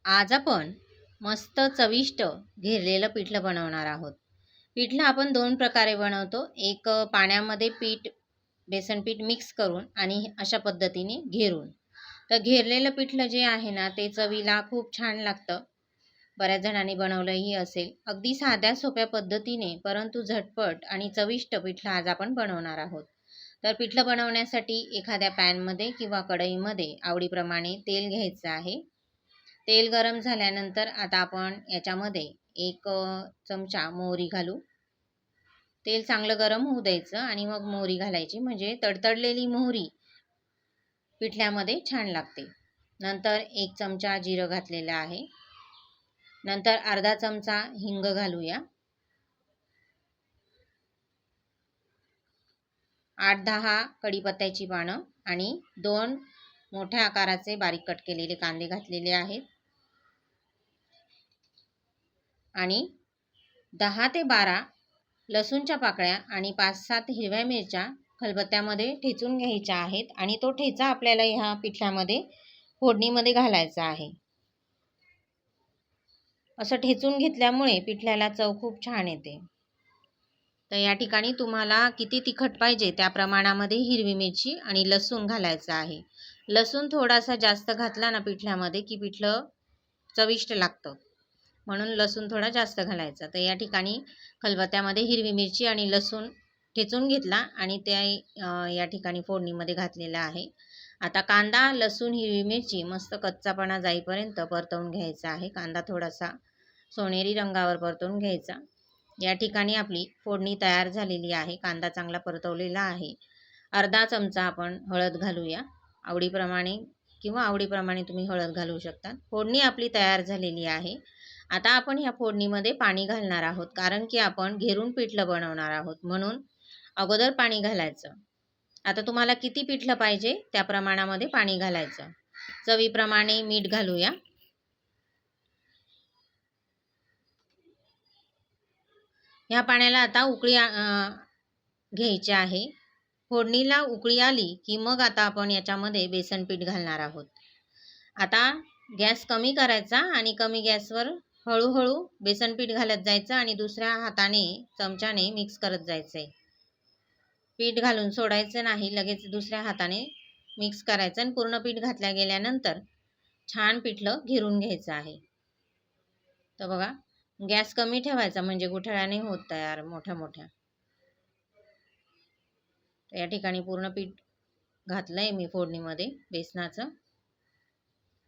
आज आपण मस्त चविष्ट घेरलेलं पिठलं बनवणार आहोत. पिठलं आपण दोन प्रकारे बनवतो. एक पाण्यामध्ये बेसन पीठ मिक्स करून आणि अशा पद्धतीने घेरून. तर घेरलेलं पिठलं जे आहे ना, ते चवीला खूप छान लागतं. बऱ्याच जणांनी बनवलंही असेल. अगदी साध्या सोप्या पद्धतीने परंतु झटपट आणि चविष्ट पिठलं आज आपण बनवणार आहोत. तर पिठलं बनवण्यासाठी एखाद्या पॅनमध्ये किंवा कढईमध्ये आवडीप्रमाणे तेल घ्यायचं आहे. तेल गरम झाल्यानंतर आता आपण याच्यामध्ये एक चमचा मोहरी घालू. तेल चांगलं गरम होऊ द्यायचं आणि मग मोहरी घालायची, म्हणजे तडतडलेली मोहरी पिठल्यामध्ये छान लागते. नंतर एक चमचा जिरं घातलेलं आहे. नंतर अर्धा चमचा हिंग घालूया. 8-10 कढीपत्त्याची पानं आणि 2 मोठ्या आकाराचे बारीक कट केलेले कांदे घातलेले आहेत आणि 10 ते 12 लसूणच्या पाकळ्या आणि 5-7 हिरव्या मिरच्या खलबत्त्यामध्ये ठेचून घ्यायच्या आहेत आणि तो ठेचा आपल्याला ह्या पिठल्यामध्ये फोडणीमध्ये घालायचा आहे. असं ठेचून घेतल्यामुळे पिठल्याला चव खूप छान येते. तर या ठिकाणी तुम्हाला किती तिखट पाहिजे त्या प्रमाणामध्ये हिरवी मिरची आणि लसूण घालायचं आहे. लसूण थोडासा जास्त घातला ना पिठल्यामध्ये की पिठलं चविष्ट लागतं, म्हणून लसूण थोडा जास्त घालायचा. तर या ठिकाणी खलबत्त्यामध्ये हिरवी मिरची आणि लसूण ठेचून घेतला आणि त्या या ठिकाणी फोडणीमध्ये घातलेला आहे. आता कांदा, लसूण, हिरवी मिरची मस्त कच्चापणा जाईपर्यंत परतवून घ्यायचा आहे. कांदा थोडासा सोनेरी रंगावर परतवून घ्यायचा. या ठिकाणी आपली फोडणी तयार झालेली आहे. कांदा चांगला परतवलेला आहे. अर्धा चमचा आपण हळद घालूया. आवडीप्रमाणे तुम्ही हळद घालू शकता. फोडणी आपली तयार झालेली आहे. आता आपण ह्या फोडणीमध्ये पाणी घालणार आहोत, कारण की आपण घेरून पिठलं बनवणार आहोत, म्हणून अगोदर पाणी घालायचं. आता तुम्हाला किती पिठलं पाहिजे त्या प्रमाणामध्ये पाणी घालायचं. चवीप्रमाणे मीठ घालूया. ह्या पाण्याला आता उकळी घ्यायची आहे. फोडणीला उकळी आली की मग आता आपण याच्यामध्ये बेसन पीठ घालणार आहोत. आता गॅस कमी करायचा आणि कमी गॅसवर हळूहळू बेसन पीठ घालत जायचं आणि दुसऱ्या हाताने चमच्याने मिक्स करत जायचंय. पीठ घालून सोडायचं नाही, लगेच दुसऱ्या हाताने मिक्स करायचं आणि पूर्ण पीठ घातल्या गेल्यानंतर छान पिठलं घेरून घ्यायचं आहे. तर बघा, गॅस कमी ठेवायचा म्हणजे गुठळ्याने होत तयार मोठ्या. तर या ठिकाणी पूर्ण पीठ घातलंय मी फोडणीमध्ये बेसनाचं.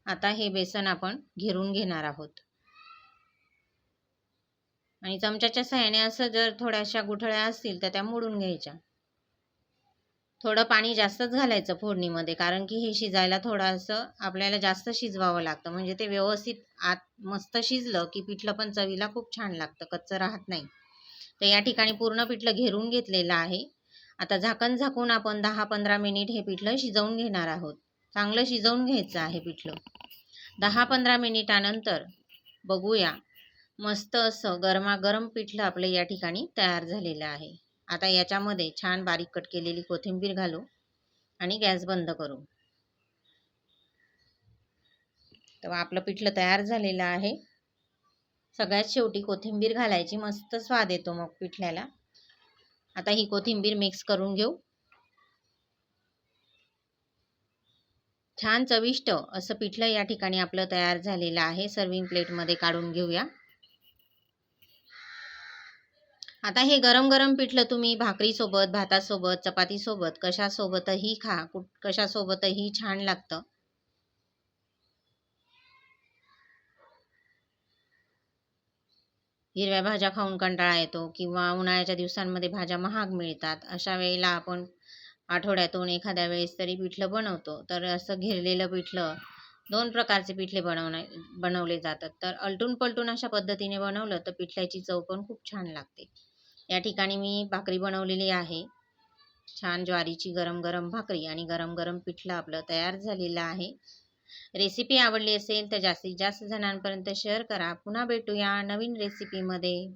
आता हे बेसन आपण घेरून घेणार आहोत आणि चमच्याच्या सहाय्याने असं जर थोड्याशा गुठळ्या असतील तर त्या मोडून घ्यायच्या. थोडं पाणी जास्तच घालायचं फोडणीमध्ये, कारण की हे शिजायला थोडंसं आपल्याला जास्त शिजवावं लागतं, म्हणजे ते व्यवस्थित आत मस्त शिजलं की पिठलं पण चवीला खूप छान लागतं, कच्चं राहत नाही. तर या ठिकाणी पूर्ण पिठलं घेरून घेतलेलं आहे. आता झाकण झाकून आपण 10-15 मिनिट हे पिठलं शिजवून घेणार आहोत. चांगलं शिजवून घ्यायचं आहे पिठलं. 10-15 मिनिटानंतर बघूया, मस्त असं गरमागरम पिठलं आपलं या ठिकाणी तयार झालेलं आहे. आता याच्यामध्ये छान बारीक कट केलेली कोथिंबीर घालू आणि गॅस बंद करू. तर आपलं पिठलं तयार झालेलं आहे. सगळ्यात शेवटी कोथिंबीर घालायची, मस्त स्वाद येतो मग पिठल्याला. आता ही कोथिंबीर मिक्स करून घेऊ. छान चविष्ट असं पिठलं या ठिकाणी आपलं तयार झालेलं आहे. सर्विंग प्लेटमध्ये काढून घेऊया. आता हे गरम गरम पिठलं तुम्ही भाकरीसोबत, भातासोबत, चपातीसोबत कशासोबतही खा, कशासोबतही छान लागतं. हिरव्या भाज्या खाऊन कंटाळा येतो किंवा उन्हाळ्याच्या दिवसांमध्ये भाज्या महाग मिळतात, अशा वेळेला आपण आठवड्यातून एखाद्या वेळेस तरी पिठलं बनवतो. तर असं घेरलेलं पिठलं, 2 प्रकारचे पिठले बनवले जातात. तर अलटून पलटून अशा पद्धतीने बनवलं तर पिठल्याची चव पण खूप छान लागते. या ठिकाणी मी भाकरी बनवलेली आहे. छान ज्वारीची गरम गरम भाकरी आणि गरम गरम पिठलं आपलं तयार झालेलं आहे. रेसिपी आवडली असेल तर जास्तीत जास्त जणांपर्यंत शेअर करा. पुन्हा भेटूया नवीन रेसिपीमध्ये.